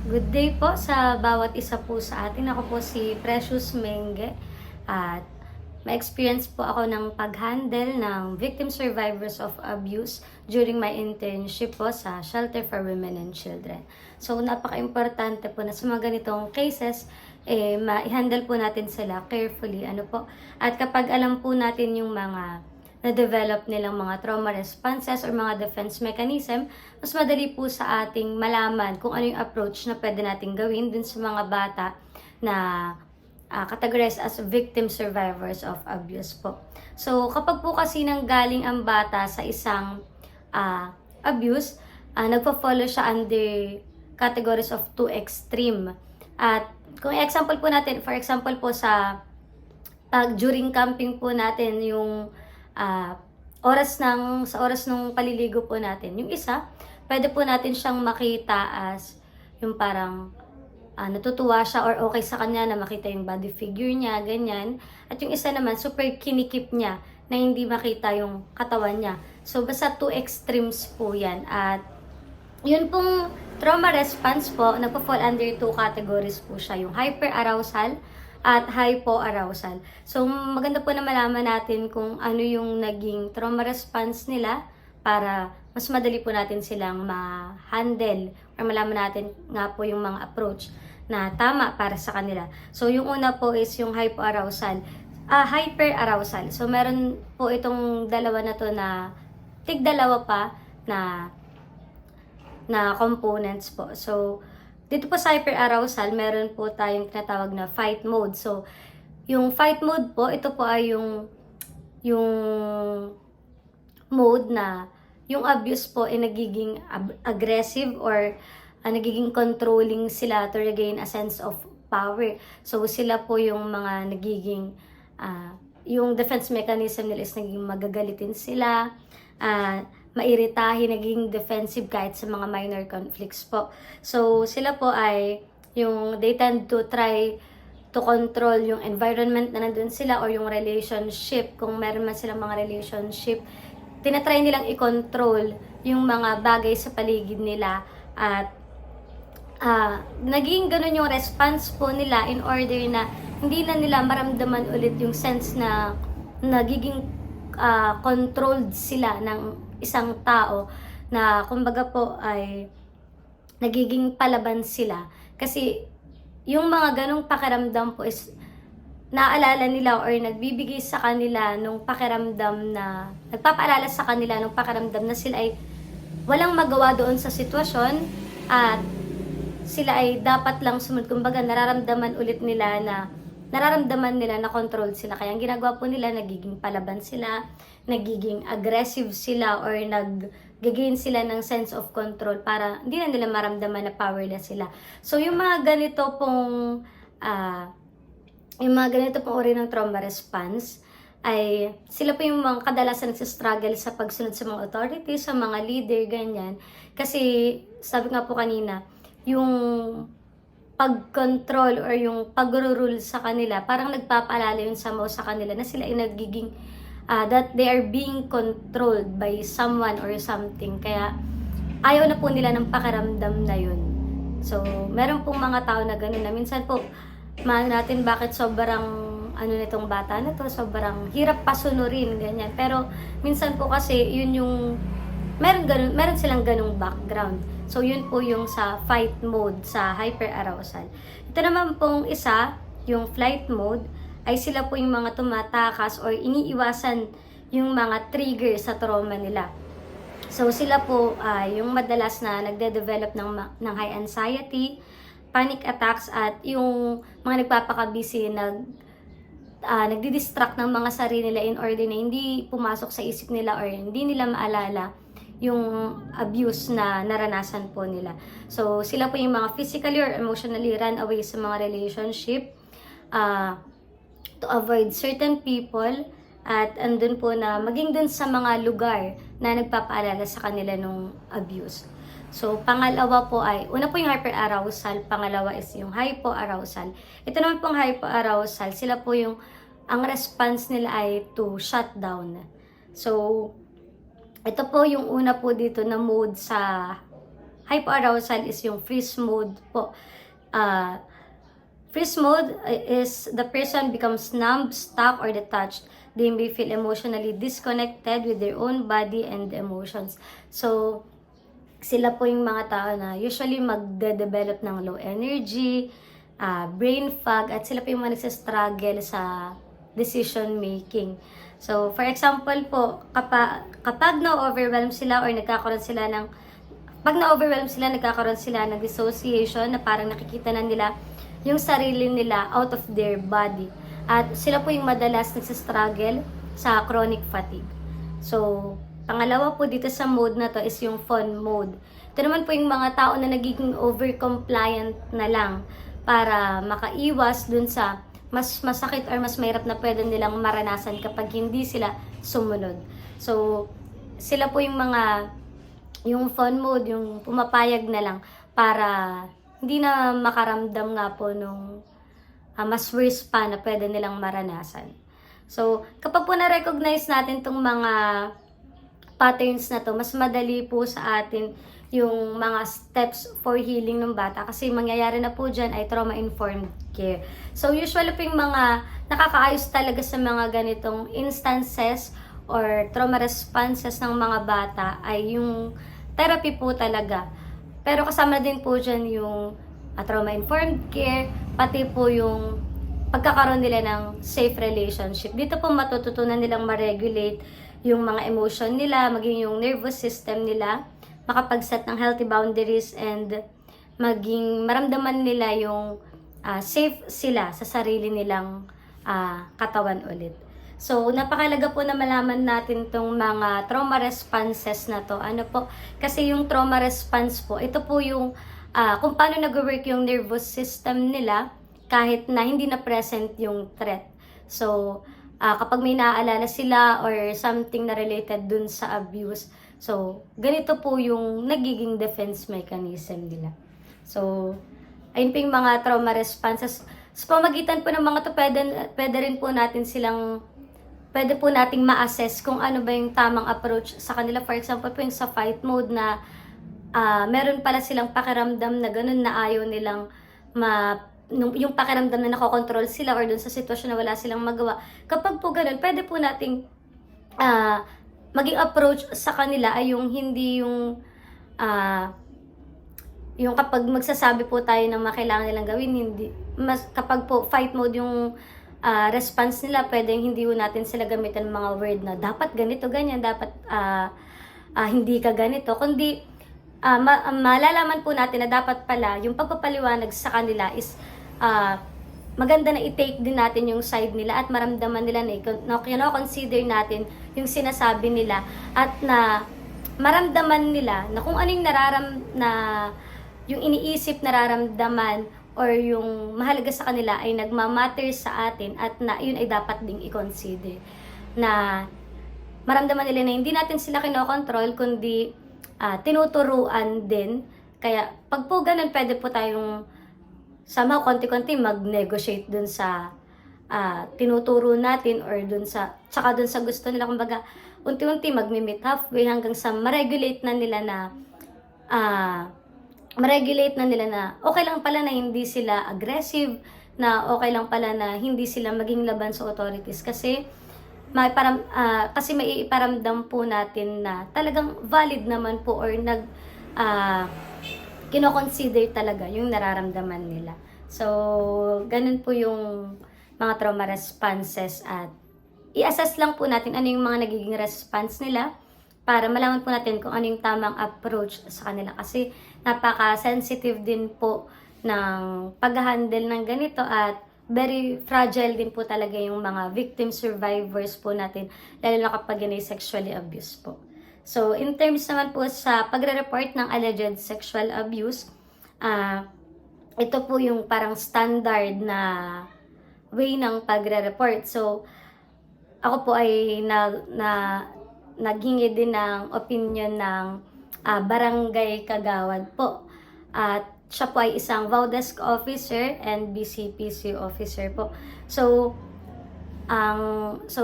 Good day po sa bawat isa po sa atin. Ako po si Precious Menge at ma-experience po ako ng pag-handle ng victim survivors of abuse during my internship po sa Shelter for Women and Children. So, napaka-importante po na sa mga ganitong cases, ma-handle po natin sila carefully. At kapag alam po natin yung mga na-develop nilang mga trauma responses or mga defense mechanism, mas madali po sa ating malaman kung ano yung approach na pwede nating gawin dun sa mga bata na categorized as victim survivors of abuse po. So, kapag po kasi nanggaling ang bata sa isang abuse, nagpo-follow siya under categories of too extreme. At kung example po natin, for example po sa during camping po natin, yung sa oras ng paliligo po natin. Yung isa, pwede po natin siyang makita as yung parang natutuwa siya or okay sa kanya na makita yung body figure niya, ganyan. At yung isa naman, super kinikip niya na hindi makita yung katawan niya. So, basta two extremes po yan. At yun pong trauma response po, nagpo-fall under two categories po siya. Yung hyperarousal at hypoarousal. So, maganda po na malaman natin kung ano yung naging trauma response nila para mas madali po natin silang ma-handle or malaman natin nga po yung mga approach na tama para sa kanila. So, yung una po is yung hyperarousal. Hyperarousal. So, meron po itong dalawa na to na tig-dalawa pa na components po. So, dito po sa hyperarousal, meron po tayong tinatawag na fight mode. So, yung fight mode po, ito po ay yung mode na yung abuse po ay nagiging aggressive or nagiging controlling sila to regain a sense of power. So, sila po yung mga nagiging, yung defense mechanism nila is naging magagalitin sila, mairitahin, naging defensive kahit sa mga minor conflicts po. So, sila po ay they tend to try to control yung environment na nandun sila or yung relationship. Kung meron man silang mga relationship, tinatry nilang i-control yung mga bagay sa paligid nila at naging ganun yung response po nila in order na hindi na nila maramdaman ulit yung sense na nagiging controlled sila ng isang tao na kumbaga po ay nagiging palaban sila. Kasi yung mga ganong pakiramdam po is naalala nila or nagbibigay sa kanila nung pakiramdam na nagpapaalala sa kanila nung pakiramdam na sila ay walang magawa doon sa sitwasyon at sila ay dapat lang sumunod. Kumbaga nararamdaman nila na controlled sila. Kaya ang ginagawa po nila, nagiging palaban sila, nagiging aggressive sila, or nag-gain sila ng sense of control para hindi na nila maramdaman na powerless sila. So, yung mga ganito pong uri ng trauma response, ay sila po yung mga kadalasan nagsistruggle sa pagsunod sa mga authorities, sa mga leader, ganyan. Kasi, sabi nga po kanina, yung pag-control or yung pag-rule sa kanila, parang nagpapaalala yun sa kanila na sila ay nagiging, that they are being controlled by someone or something. Kaya, ayaw na po nila ng pakiramdam na yun. So, meron pong mga tao na gano'n na minsan po, mahal natin bakit sobrang nitong bata na to, sobrang hirap pasunurin, ganyan. Pero, minsan po kasi, yun yung, meron silang ganung background. So, yun po yung sa fight mode, sa hyperarousal. Ito naman pong isa, yung flight mode, ay sila po yung mga tumatakas or iniiwasan yung mga trigger sa trauma nila. So, sila po yung madalas na nagde-develop ng high anxiety, panic attacks, at yung mga nagpapakabisi nagdi-distract ng mga sarili nila in order na hindi pumasok sa isip nila or hindi nila maalala yung abuse na naranasan po nila. So, sila po yung mga physically or emotionally run away sa mga relationship to avoid certain people at andun po na maging dun sa mga lugar na nagpapaalala sa kanila nung abuse. So, pangalawa po ay, una po yung hyperarousal, pangalawa is yung hypoarousal. Ito naman pong hypoarousal, sila po yung, ang response nila ay to shut down. So, ito po yung una po dito na mode sa hypoarousal is yung freeze mode po. Freeze mode is the person becomes numb, stuck, or detached. They may feel emotionally disconnected with their own body and emotions. So, sila po yung mga tao na usually magde-develop ng low energy, brain fog, at sila po yung mga nagsastruggle sa decision making. So, for example po, kapag na-overwhelm sila or nagkakaroon sila ng nagkakaroon sila ng dissociation na parang nakikita na nila yung sarili nila out of their body. At sila po yung madalas nagsastruggle sa chronic fatigue. So, pangalawa po dito sa mode na to is yung fun mode. Ito naman po yung mga tao na nagiging over-compliant na lang para makaiwas dun sa mas masakit or mas mahirap na pwede nilang maranasan kapag hindi sila sumunod. So, sila po yung fun mode, yung pumapayag na lang para hindi na makaramdam nga po nung mas worse pa na pwede nilang maranasan. So, kapag po na-recognize natin tong mga patterns na to, mas madali po sa atin yung mga steps for healing ng bata kasi mangyayari na po dyan ay trauma-informed care. So, usually po yung mga nakakaayos talaga sa mga ganitong instances or trauma responses ng mga bata ay yung therapy po talaga. Pero kasama din po dyan yung trauma-informed care, pati po yung pagkakaroon nila ng safe relationship. Dito po matututunan nilang ma-regulate yung mga emotion nila, maging yung nervous system nila, makapag-set ng healthy boundaries, and maging maramdaman nila yung safe sila sa sarili nilang katawan ulit. So, napakalaga po na malaman natin tong mga trauma responses na to. Ano po? Kasi yung trauma response po, ito po yung kung paano nag-work yung nervous system nila kahit na hindi na present yung threat. So, kapag may naaalala sila or something na related dun sa abuse, so, ganito po yung nagiging defense mechanism nila. So, ayun po yung mga trauma responses. Sa pamagitan po ng mga to, pwede rin po natin pwede po nating ma-assess kung ano ba yung tamang approach sa kanila. For example po yung sa fight mode na meron pala silang pakiramdam na ganun na ayaw nilang yung pakiramdam na nakokontrol sila or dun sa sitwasyon na wala silang magawa. Kapag po ganun, pwede po nating maging approach sa kanila ay yung hindi yung kapag magsasabi po tayo ng mga kailangan nilang gawin, kapag po fight mode yung response nila, pwedeng hindi po natin sila gamitan ng mga word na dapat ganito, ganyan, dapat hindi ka ganito, kundi malalaman po natin na dapat pala yung pagpapaliwanag sa kanila is maganda na i-take din natin yung side nila at maramdaman nila na consider natin yung sinasabi nila at na maramdaman nila na kung anong yung iniisip, nararamdaman or yung mahalaga sa kanila ay nagmamatter sa atin at na yun ay dapat ding i-consider. Na maramdaman nila na hindi natin sila kinokontrol kundi tinuturuan din. Kaya pag po ganun, pwede po tayong somehow konti-konti mag-negotiate dun sa tinuturo natin or tsaka dun sa gusto nila. Kumbaga, unti-unti mag-meet halfway hanggang sa ma-regulate na nila na okay lang pala na hindi sila aggressive, na okay lang pala na hindi sila maging laban sa authorities kasi may iparamdam po natin na talagang valid naman po or kino-consider talaga yung nararamdaman nila. So, ganun po yung mga trauma responses at i-assess lang po natin ano yung mga nagiging response nila para malaman po natin kung ano yung tamang approach sa kanila. Kasi napaka-sensitive din po ng pag-handle ng ganito at very fragile din po talaga yung mga victim survivors po natin, lalo na kapag yun ay sexually abused po. So, in terms naman po sa pagre-report ng alleged sexual abuse, ito po yung parang standard na way ng pagre-report. So, ako po ay naghingi din ng opinion ng barangay Kagawad po. At siya po ay isang VAUDESC officer and BCPC officer po. So,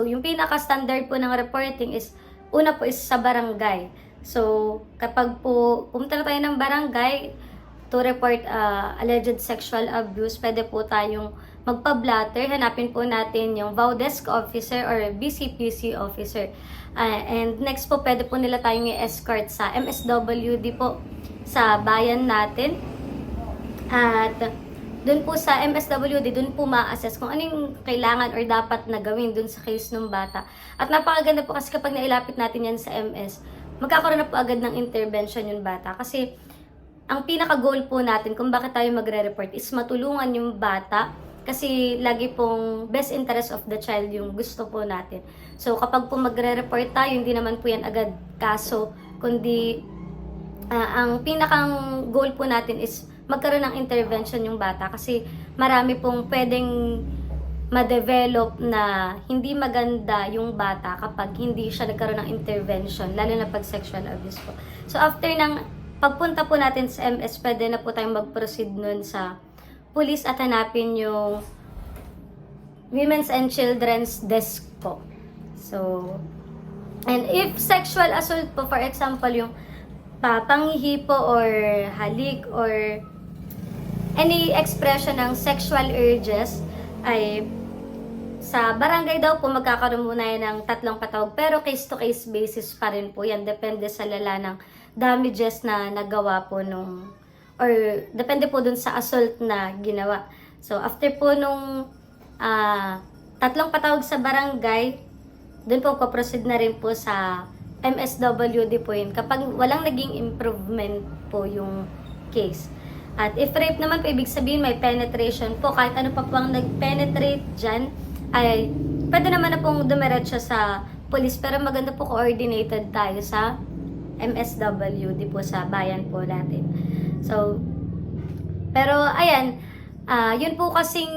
yung pinaka-standard po ng reporting is, una po is sa barangay. So, kapag po pumunta na tayo ng barangay to report alleged sexual abuse, pwede po tayong magpa-blatter. Hanapin po natin yung VAU desk officer or BCPC officer. And next po, pwede po nila tayong i-escort sa MSWD po sa bayan natin. At dun po sa MSWD, dun po ma-assess kung ano yung kailangan or dapat na gawin dun sa case ng bata. At napakaganda po kasi kapag nailapit natin yan sa MS, magkakaroon na po agad ng intervention yung bata. Kasi ang pinaka-goal po natin kung bakit tayo magre-report is matulungan yung bata. Kasi lagi pong best interest of the child yung gusto po natin. So kapag po magre-report tayo, hindi naman po yan agad kaso, kundi ang pinakang goal po natin is magkaroon ng intervention yung bata kasi marami pong pwedeng ma-develop na hindi maganda yung bata kapag hindi siya nagkaroon ng intervention, lalo na pag sexual abuse po. So after ng pagpunta po natin sa MS, pwede na po tayong mag-proceed nun sa police at hanapin yung Women's and Children's Desk po. So, and if sexual assault po, for example, yung panghihipo or halik or any expression ng sexual urges, ay sa barangay daw po magkakaroon muna yan ng 3 patawag, pero case-to-case basis pa rin po yan. Depende sa lala ng damages na nagawa po nung, or depende po dun sa assault na ginawa. So, after po nung 3 patawag sa barangay, dun po proceed na rin po sa MSWD po yun kapag walang naging improvement po yung case. At if rape naman po, ibig sabihin may penetration po, kahit ano pa pang nag-penetrate dyan, ay pwede naman na pong dumiretso sa police, pero maganda po coordinated tayo sa MSWD po sa bayan po natin. So, pero ayan, yun po kasing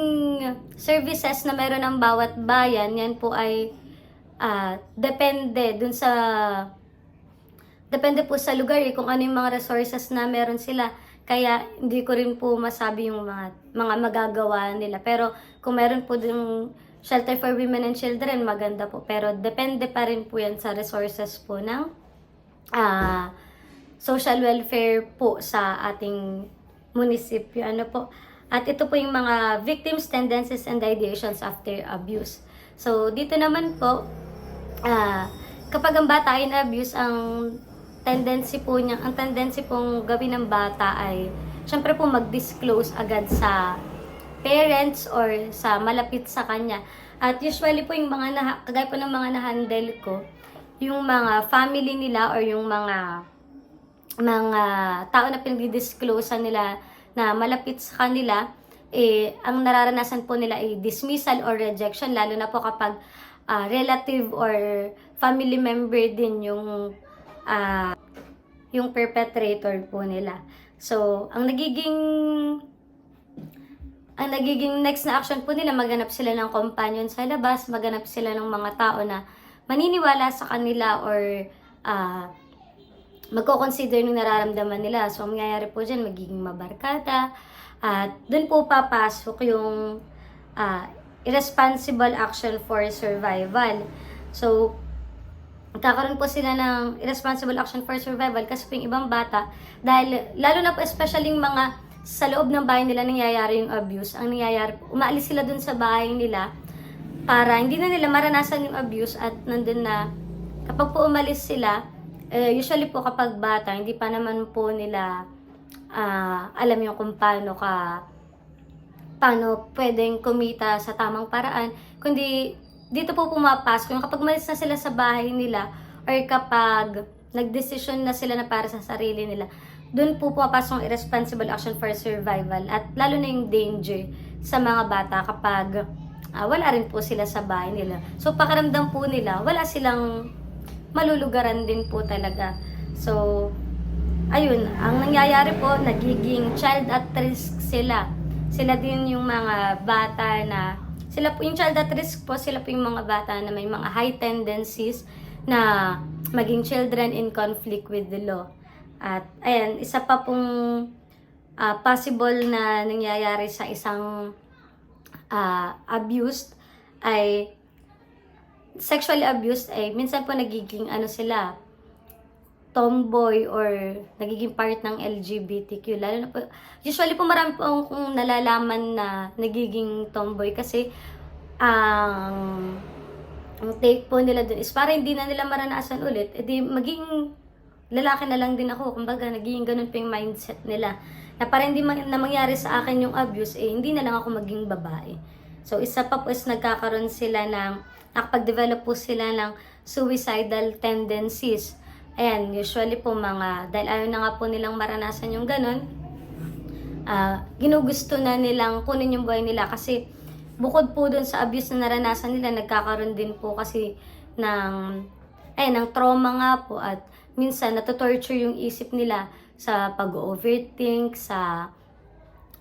services na meron ng bawat bayan, yan po ay depende po sa lugar kung ano yung mga resources na meron sila. Kaya hindi ko rin po masabi yung mga magagawa nila. Pero kung meron po yung shelter for women and children, maganda po. Pero depende pa rin po yan sa resources po ng social welfare po sa ating munisipyo. Ano po? At ito po yung mga victims, tendencies, and ideations after abuse. So, dito naman po, kapag ang bata ay na-abuse, ang tendency pong gawin ng bata ay syempre po mag-disclose agad sa parents or sa malapit sa kanya. At usually po yung kagaya po ng mga na-handle ko, yung mga family nila or yung mga tao na pinag-disclose nila na malapit sa kanila, ang nararanasan po nila ay dismissal or rejection, lalo na po kapag relative or family member din yung perpetrator po nila. So, ang nagiging next na action po nila, maghanap sila ng companion sa labas, maghanap sila ng mga tao na maniniwala sa kanila or magko-consider ng nararamdaman nila. So, ang mangyayari po dyan, magiging mabarkada. At dun po papasok yung irresponsible action for survival. So, magkakaroon po sila ng irresponsible action for survival kasi po yung ibang bata, dahil lalo na po especially yung mga sa loob ng bahay nila nangyayari yung abuse, ang nangyayari po, umaalis sila dun sa bahay nila para hindi na nila maranasan yung abuse at nandun na kapag po umalis sila, usually po kapag bata, hindi pa naman po nila alam yung kung paano pwedeng kumita sa tamang paraan, kundi dito po pumapasok yung kapag malis na sila sa bahay nila or kapag nagdesisyon na sila na para sa sarili nila, doon po pumapasok ang irresponsible action for survival at lalo na yung danger sa mga bata kapag wala rin po sila sa bahay nila. So pakiramdam po nila, wala silang malulugaran din po talaga. So, ayun, ang nangyayari po, nagiging child at risk sila. Sila din yung mga bata na yung child at risk po, sila po yung mga bata na may mga high tendencies na maging children in conflict with the law. At ayan, isa pa pong possible na nangyayari sa isang abused sexually abused ay minsan po nagiging sila, tomboy or nagiging part ng LGBTQ. Lalo na po, usually po marami po akong nalalaman na nagiging tomboy kasi ang take po nila dun is para hindi na nila maranasan ulit, edi maging lalaki na lang din ako. Kumbaga, naging ganun po yung mindset nila. Na para hindi na mangyari sa akin yung abuse, hindi na lang ako maging babae. So, isa pa po is nagkakaroon sila ng, nakapag-develop po sila ng suicidal tendencies. Ayan, usually po dahil ayaw na nga po nilang maranasan yung ganun, ginugusto na nilang kunin yung buhay nila kasi bukod po dun sa abuse na naranasan nila, nagkakaroon din po kasi ng trauma nga po at minsan natotorture yung isip nila sa pag-overthink, sa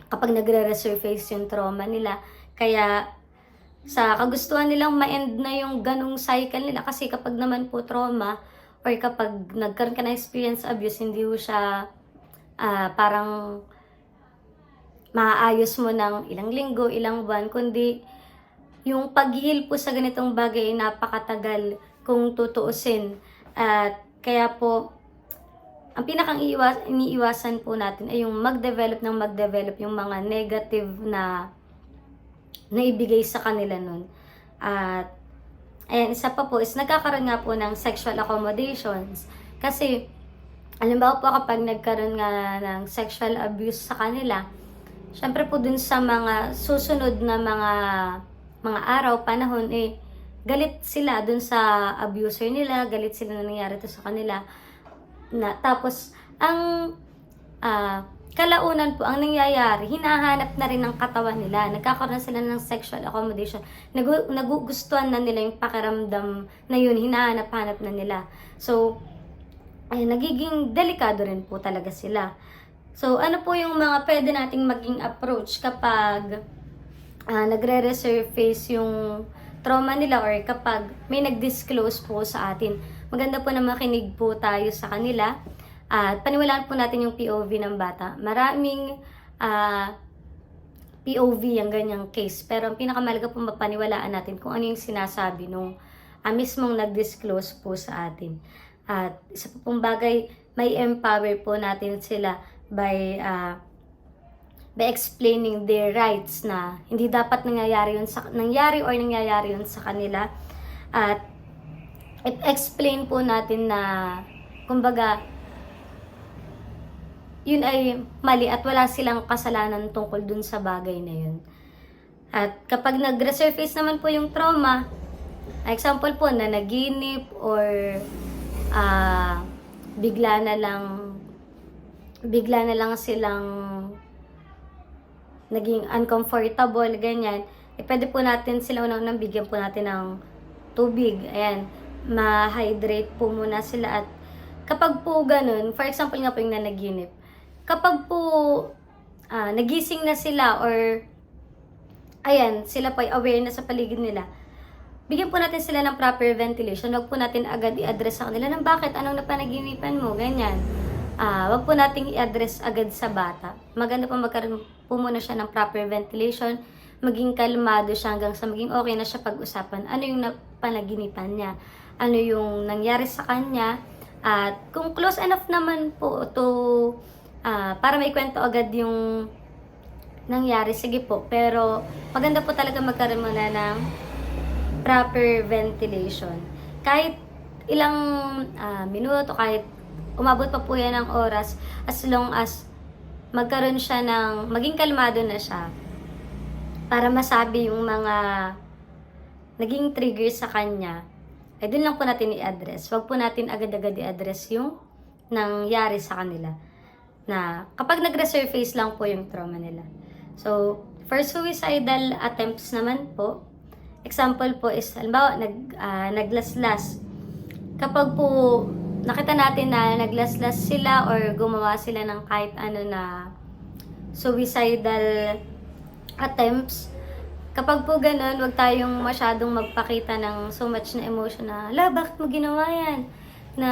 kapag nagre-resurface yung trauma nila. Kaya sa kagustuhan nilang ma-end na yung ganong cycle nila kasi kapag naman po trauma or kapag nagkaroon ka ng experience abuse, hindi mo siya parang maaayos mo ng ilang linggo, ilang buwan, kundi yung pag-heal po sa ganitong bagay ay napakatagal kung tutuusin. At kaya po, ang pinakang iniiwasan po natin ay yung mag-develop yung mga negative na naibigay sa kanila nun. At ayan, isa pa po is nagkakaroon nga po ng sexual accommodations. Kasi, alimbawa po kapag nagkaroon nga ng sexual abuse sa kanila, syempre po dun sa mga susunod na mga araw, panahon, galit sila dun sa abuser nila, galit sila na nangyari to sa kanila. Tapos, ang kalaunan po, ang nangyayari, hinahanap na rin ng katawan nila. Nagkakaroon sila ng sexual accommodation. Nagugustuhan na nila yung pakiramdam na yun, hinahanap-hanap na nila. So, nagiging delikado rin po talaga sila. So, ano po yung mga pwede nating maging approach kapag nagre-resurface yung trauma nila or kapag may nag-disclose po sa atin? Maganda po na makinig po tayo sa kanila at paniwalaan po natin yung POV ng bata. Maraming POV ang ganyang case, pero ang pinakamalaga po mapaniwalaan natin kung ano yung sinasabi nung mismong nag-disclose po sa atin. At isa po pong bagay, may empower po natin sila by explaining their rights na hindi dapat nangyayari yun sa kanila. At explain po natin na kumbaga yun ay mali at wala silang kasalanan tungkol dun sa bagay na yun. At kapag nag-resurface naman po yung trauma, example po na naginip or bigla na lang silang naging uncomfortable, ganyan, pwede po natin sila unang bigyan po natin ng tubig. Ayan, ma-hydrate po muna sila. At kapag po ganun, for example nga po yung nanaginip, kapag po nagising na sila or ayan, sila po ay aware na sa paligid nila, bigyan po natin sila ng proper ventilation. Huwag po natin agad i-address sa kanila ng bakit, anong napanaginipan mo, ganyan. Wag po nating i-address agad sa bata. Maganda po magkaroon po muna siya ng proper ventilation, maging kalmado siya hanggang sa maging okay na siya pag-usapan. Ano yung panaginipan niya? Ano yung nangyari sa kanya? At kung close enough naman po to para may kwento agad yung nangyari, sige po. Pero maganda po talaga magkaroon muna ng proper ventilation. Kahit ilang minuto, kahit umabot pa po yan ng oras, as long as magkaroon siya maging kalmado na siya para masabi yung mga naging trigger sa kanya, dun lang po natin i-address. Huwag po natin agad-agad i-address yung nangyari sa kanila. Na kapag nag-resurface lang po yung trauma nila. So, for suicidal attempts naman po, example po is, halimbawa, naglaslas. Kapag po nakita natin na naglaslas sila or gumawa sila ng kahit ano na suicidal attempts, kapag po ganun, wag tayong masyadong magpakita ng so much na emotion na, bakit mo ginawa yan? Na,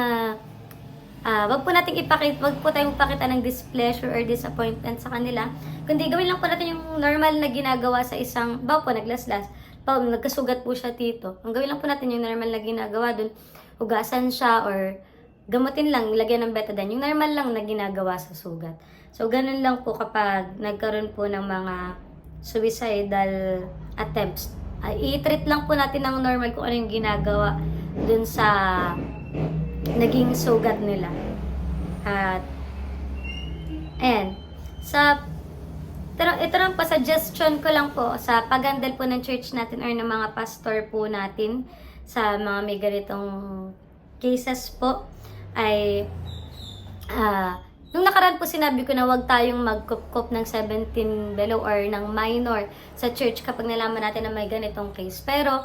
wag po tayong ipakita ng displeasure or disappointment sa kanila. Kundi gawin lang po natin yung normal na ginagawa sa isang, naglaslas, nagkasugat po siya dito. Ang gawin lang po natin yung normal na ginagawa dun, hugasan siya or gamutin lang, lagyan ng betadine. Yung normal lang na ginagawa sa sugat. So, ganun lang po kapag nagkaroon po ng mga suicidal attempts. I-treat lang po natin ng normal kung ano yung ginagawa dun sa naging sugat nila. At, ayan, ito lang pa, suggestion ko lang po sa pag-handle po ng church natin or ng mga pastor po natin sa mga may ganitong cases po ay nung nakaraan po sinabi ko na huwag tayong magkup ng 17 below or ng minor sa church kapag nalaman natin na may ganitong case. Pero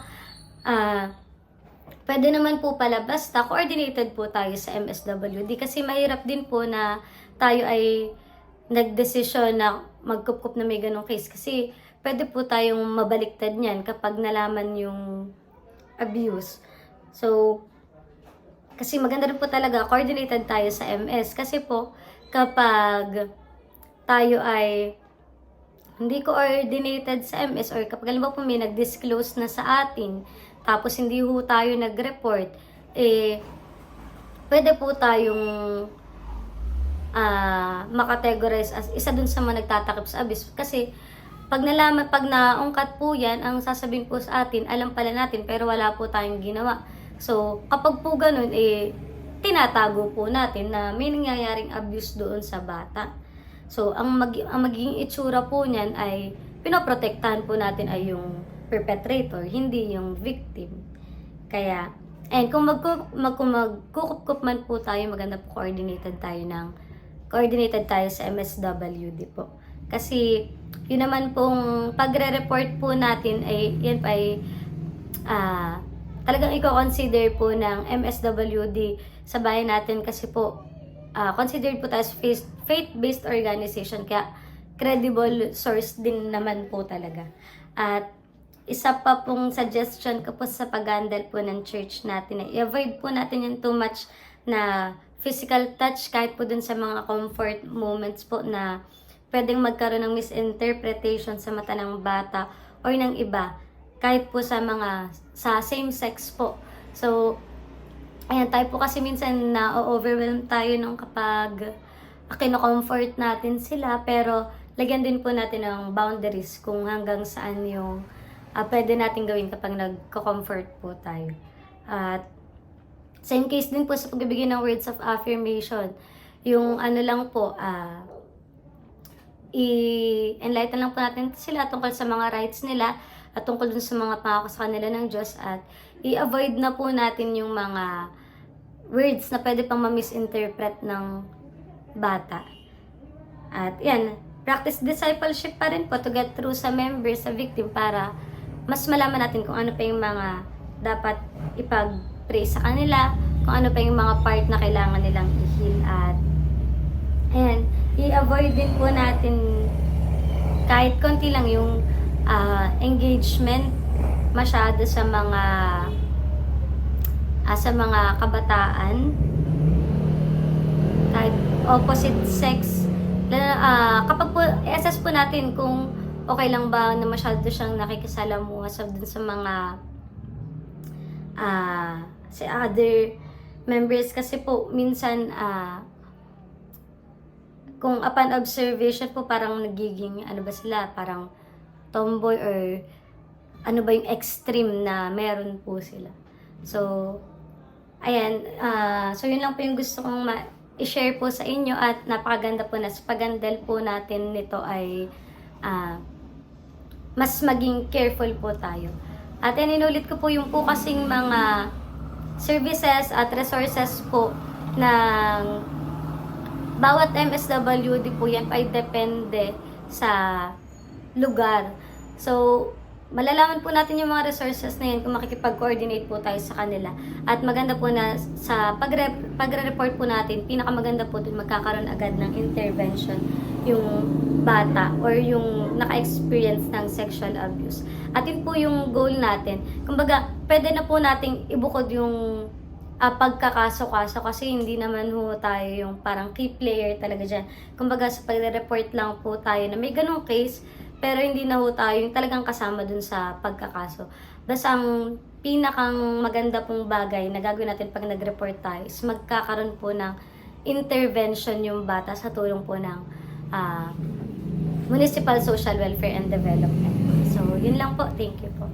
pwede naman po pala basta coordinated po tayo sa MSWD kasi mahirap din po na tayo ay nagdesisyon na magkup na may ganong case kasi pwede po tayong mabaliktad niyan kapag nalaman yung abuse. So, kasi maganda rin po talaga coordinated tayo sa MS kasi po kapag tayo ay hindi coordinated sa MS or kapag alam mo po may nag-disclose na sa atin tapos hindi ho tayo nag-report, pwede po tayong makategorize as isa dun sa mga nagtatakip sa abuse kasi pag naungkat po yan, ang sasabihin po sa atin, alam pala natin pero wala po tayong ginawa. So, kapag po ganun, tinatago po natin na may nangyayaring abuse doon sa bata. So, ang magiging itsura po niyan ay pinoprotektahan po natin ay yung perpetrator, hindi yung victim. Kaya, and kung magkukup man po tayo, maganda po coordinated tayo sa MSWD po. Kasi, yun naman pong pagre-report po natin ay, yan pa ay, talagang i-consider po ng MSWD sa bayan natin kasi po, considered po tayo as faith-based organization, kaya credible source din naman po talaga. At, isa pa pong suggestion ko po sa pag-handle po ng church natin, i-avoid po natin yung too much na physical touch kahit po dun sa mga comfort moments po na pwedeng magkaroon ng misinterpretation sa mata ng bata or ng iba kahit po sa same sex po. So, ayan, tayo po kasi minsan na-overwhelm tayo nung kapag kino-comfort natin sila pero lagyan din po natin ng boundaries kung hanggang saan yung pwede natin gawin kapag nagko-comfort po tayo. At same case din po sa pagbibigay ng words of affirmation. Yung ano lang po, i-enlighten lang po natin sila tungkol sa mga rights nila at tungkol dun sa mga pangako sa kanila ng Diyos at i-avoid na po natin yung mga words na pwede pang ma-misinterpret ng bata. At yan, practice discipleship pa rin po to get through sa members, sa victim para mas malaman natin kung ano pa yung mga dapat ipag-pray sa kanila, kung ano pa yung mga part na kailangan nilang i-heal. At ayan, i-avoid din po natin kahit konti lang yung engagement masyado sa mga kabataan, kahit opposite sex. Kapag po i-assess po natin kung okay lang ba na masyado siyang nakikisalamuha dun sa mga sa other members kasi po minsan kung upon observation po parang nagiging ano ba sila, parang tomboy or ano ba yung extreme na meron po sila. So ayan, so yun lang po yung gusto kong i-share po sa inyo at napakaganda po na sa pag-handle po natin nito ay mas maging careful po tayo. At inulit ko po yung po kasing mga services at resources po ng bawat MSWD po yan ay depende sa lugar. So, malalaman po natin yung mga resources na yan kung makikipag-coordinate po tayo sa kanila. At maganda po na sa pagre-report po natin, pinakamaganda po dun magkakaroon agad ng intervention yung bata or yung naka-experience ng sexual abuse. At yun po yung goal natin. Kumbaga, pwede na po nating ibukod yung pagkakaso-kaso kasi hindi naman ho tayo yung parang key player talaga dyan. Kumbaga, sa pagre-report lang po tayo na may ganung case, pero hindi na ho tayo yung talagang kasama dun sa pagkakaso. Basta ang pinakang maganda pong bagay na gagawin natin pag nag-report tayo is magkakaroon po ng intervention yung bata sa tulong po ng Municipal Social Welfare and Development. So, yun lang po. Thank you po.